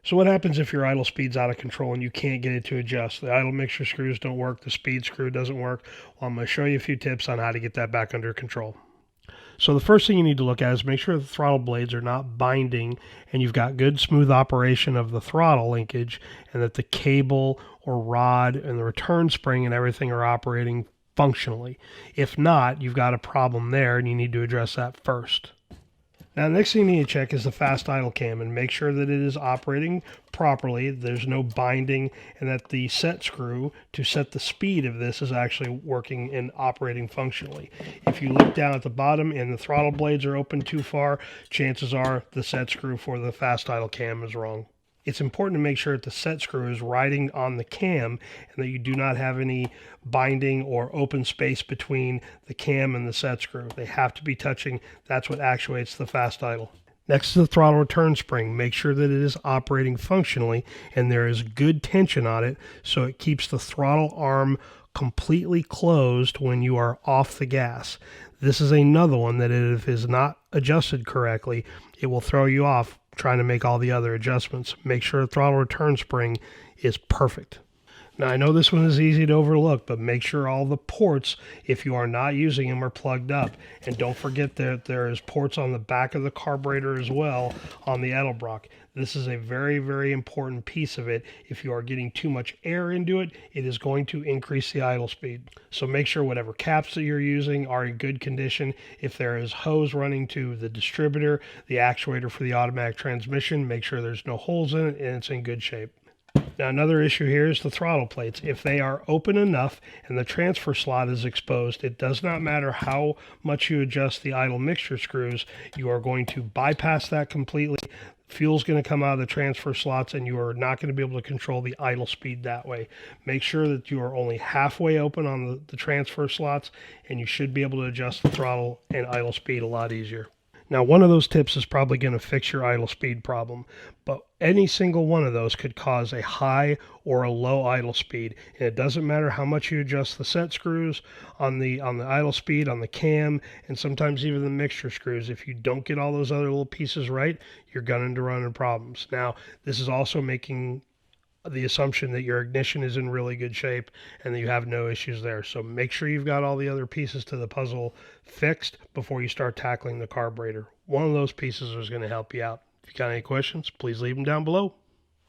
So what happens if your idle speed's out of control and you can't get it to adjust? The idle mixture screws don't work, the speed screw doesn't work. Well, I'm going to show you a few tips on how to get that back under control. So the first thing you need to look at is make sure the throttle blades are not binding and you've got good smooth operation of the throttle linkage, and that the cable or rod and the return spring and everything are operating functionally. If not, you've got a problem there and you need to address that first. Now, the next thing you need to check is the fast idle cam and make sure that it is operating properly, there's no binding, and that the set screw to set the speed of this is actually working and operating functionally. If you look down at the bottom and the throttle blades are open too far, chances are the set screw for the fast idle cam is wrong. It's important to make sure that the set screw is riding on the cam and that you do not have any binding or open space between the cam and the set screw. They have to be touching. That's what actuates the fast idle. Next to the throttle return spring, make sure that it is operating functionally and there is good tension on it so it keeps the throttle arm completely closed when you are off the gas. This is another one that if it is not adjusted correctly, it will throw you off trying to make all the other adjustments. Make sure the throttle return spring is perfect. Now, I know this one is easy to overlook, but make sure all the ports, if you are not using them, are plugged up. And don't forget that there is ports on the back of the carburetor as well on the Edelbrock. This is a very, very important piece of it. If you are getting too much air into it, it is going to increase the idle speed. So make sure whatever caps that you're using are in good condition. If there is hose running to the distributor, the actuator for the automatic transmission, make sure there's no holes in it and it's in good shape. Now, another issue here is the throttle plates. If they are open enough and the transfer slot is exposed, it does not matter how much you adjust the idle mixture screws, you are going to bypass that completely. Fuel's going to come out of the transfer slots and you are not going to be able to control the idle speed that way. Make sure that you are only halfway open on the transfer slots and you should be able to adjust the throttle and idle speed a lot easier. Now, one of those tips is probably going to fix your idle speed problem, but any single one of those could cause a high or a low idle speed. And it doesn't matter how much you adjust the set screws on the idle speed, on the cam, and sometimes even the mixture screws. If you don't get all those other little pieces right, you're going to run into problems. Now, this is also making the assumption that your ignition is in really good shape and that you have no issues there. So make sure you've got all the other pieces to the puzzle fixed before you start tackling the carburetor. One of those pieces is going to help you out. If you got any questions, please leave them down below.